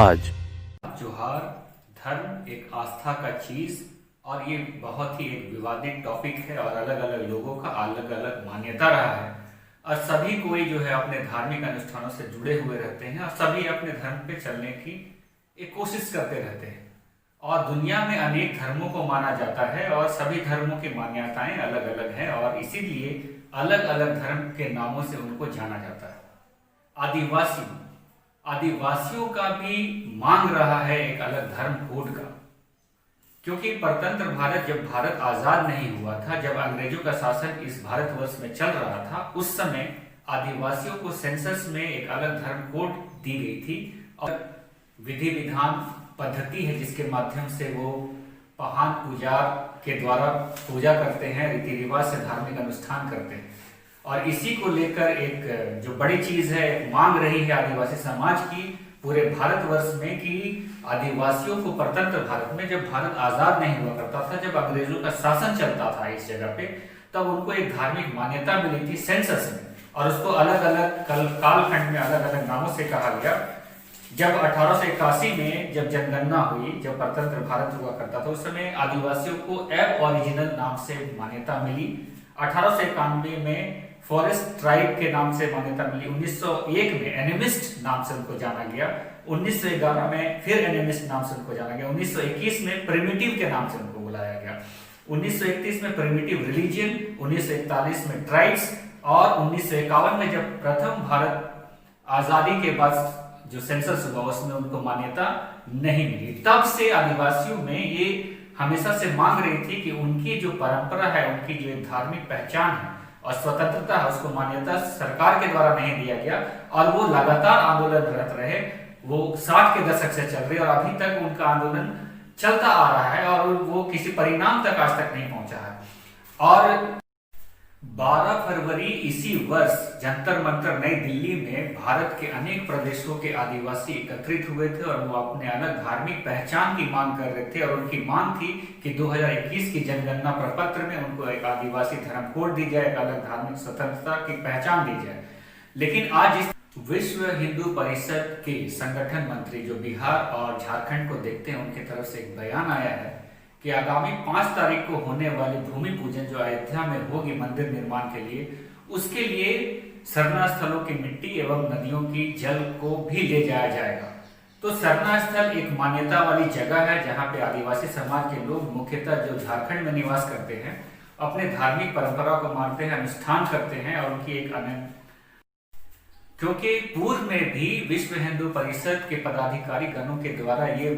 आवाज। जोहार। धर्म एक आस्था का चीज और ये बहुत ही एक विवादित टॉपिक है और अलग अलग लोगों का अलग अलग मान्यता रहा है और सभी कोई जो है अपने धार्मिक अनुष्ठानों से जुड़े हुए रहते हैं और सभी अपने धर्म पे चलने की एक कोशिश करते रहते हैं और दुनिया में अनेक धर्मों को माना जाता है और सभी धर्मों की मान्यताएं अलग अलग हैं और इसीलिए अलग अलग धर्म के नामों से उनको जाना जाता है। आदिवासी आदिवासियों का भी मांग रहा है एक अलग धर्म कोड का, क्योंकि परतंत्र भारत जब भारत आजाद नहीं हुआ था, जब अंग्रेजों का शासन इस भारतवर्ष में चल रहा था, उस समय आदिवासियों को सेंसस में एक अलग धर्म कोड दी गई थी और विधि विधान पद्धति है जिसके माध्यम से वो पहान पूजा के द्वारा पूजा करते हैं, रीति रिवाज से धार्मिक अनुष्ठान करते हैं और इसी को लेकर एक जो बड़ी चीज है मांग रही है आदिवासी समाज की पूरे भारतवर्ष में कि आदिवासियों को परतंत्र भारत में जब भारत आजाद नहीं हुआ करता था, जब अंग्रेजों का शासन चलता था इस जगह पे, तब उनको एक धार्मिक मान्यता मिली थी सेंसस में और उसको अलग अलग कालखंड में अलग अलग नामों से कहा गया। जब 1881 में जब जनगणना हुई, जब परतंत्र भारत हुआ करता था, उस समय आदिवासियों को एब ओरिजिनल नाम से मान्यता मिली। 1891 में फॉरेस्ट ट्राइब के नाम से मान्यता मिली। 1901 में एनिमिस्ट नाम से उनको जाना गया। 1911 में फिर एनिमिस्ट नाम से उनको जाना गया। 1921 में प्रिमिटिव के नाम से उनको बुलाया गया। 1931 में प्रिमिटिव रिलीजियन, 1941 में ट्राइब्स और 1951 में जब प्रथम भारत आजादी के बाद जो सेंसस हुआ उसमें उनको मान्यता नहीं मिली। तब से आदिवासियों में ये हमेशा से मांग रही थी कि उनकी जो परंपरा है, उनकी जो एक धार्मिक पहचान है और स्वतंत्रता है, उसको मान्यता सरकार के द्वारा नहीं दिया गया और वो लगातार आंदोलनरत रहे। वो 60 के दशक से चल रही और अभी तक उनका आंदोलन चलता आ रहा है और वो किसी परिणाम तक आज तक नहीं पहुंचा है। और 12 फरवरी इसी वर्ष जंतर मंतर नई दिल्ली में भारत के अनेक प्रदेशों के आदिवासी एकत्रित हुए थे और वो अपने अलग धार्मिक पहचान की मांग कर रहे थे और उनकी मांग थी कि 2021 की जनगणना प्रपत्र में उनको एक आदिवासी धर्म कोड दी जाए, एक अलग धार्मिक स्वतंत्रता की पहचान दी जाए। लेकिन आज इस विश्व हिंदू परिषद के संगठन मंत्री जो बिहार और झारखंड को देखते हैं, उनकी तरफ से एक बयान आया है कि आगामी 5 तारीख को होने वाली भूमि पूजन जो अयोध्या में होगी मंदिर निर्माण के लिए, उसके लिए सरना स्थलों की मिट्टी एवं नदियों की जल को भी ले जाया जाएगा। तो सरना स्थल एक मान्यता वाली जगह है जहां पे आदिवासी समाज के लोग मुख्यतः जो झारखंड में निवास करते हैं अपने धार्मिक परंपरा को मानते हैं, अनुष्ठान करते हैं और उनकी एक क्योंकि पूर्व में भी विश्व हिंदू परिषद के पदाधिकारी गणों के द्वारा ये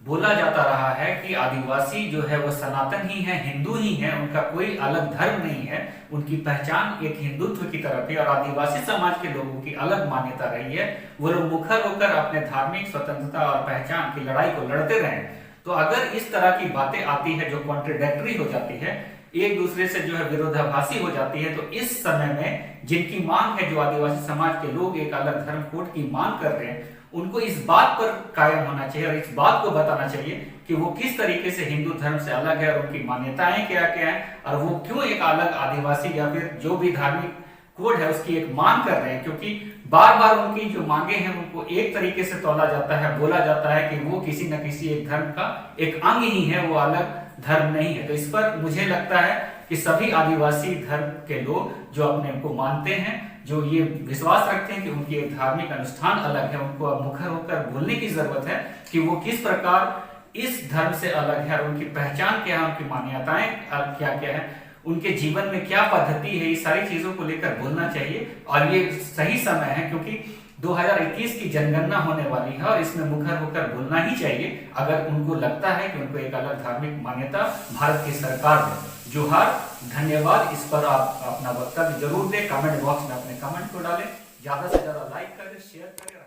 बोला जाता रहा है कि आदिवासी जो है वो सनातन ही है, हिंदू ही है, उनका कोई अलग धर्म नहीं है, उनकी पहचान एक हिंदुत्व की तरफ है और आदिवासी समाज के लोगों की अलग मान्यता रही है। वो लोग मुखर होकर अपने धार्मिक स्वतंत्रता और पहचान की लड़ाई को लड़ते रहे। तो अगर इस तरह की बातें आती है जो कॉन्ट्रडिक्टरी हो जाती है, एक दूसरे से जो है विरोधाभासी हो जाती है, तो इस समय में जिनकी मांग है, जो आदिवासी समाज के लोग एक अलग धर्म कोड की मांग कर रहे हैं, उनको इस बात पर कायम होना चाहिए और इस बात को बताना चाहिए कि वो किस तरीके से हिंदू धर्म से अलग है और उनकी मान्यताएं क्या क्या हैं और वो क्यों एक अलग आदिवासी या फिर जो भी धार्मिक कोड है उसकी एक मांग कर रहे हैं। क्योंकि बार बार उनकी जो मांगे हैं उनको एक तरीके से तौला जाता है, बोला जाता है कि वो किसी न किसी एक धर्म का एक अंग ही है, वो अलग धर्म नहीं है। तो इस पर मुझे लगता है कि सभी आदिवासी धर्म के लोग जो अपने को मानते हैं, जो ये विश्वास रखते हैं कि उनकी एक धार्मिक अनुष्ठान अलग है, उनको अब मुखर होकर बोलने की जरूरत है कि वो किस प्रकार इस धर्म से अलग है और उनकी पहचान क्या है, उनकी मान्यताएं क्या क्या है, उनके जीवन में क्या पद्धति है, ये सारी चीजों को लेकर बोलना चाहिए। और ये सही समय है क्योंकि 2021 की जनगणना होने वाली है और इसमें मुखर होकर बोलना ही चाहिए अगर उनको लगता है कि उनको एक अलग धार्मिक मान्यता भारत की सरकार दे। जोहार, धन्यवाद। इस पर आप अपना वक्तव्य जरूर दें, कमेंट बॉक्स में अपने कमेंट को डालें, ज्यादा से ज्यादा लाइक करें, शेयर करें।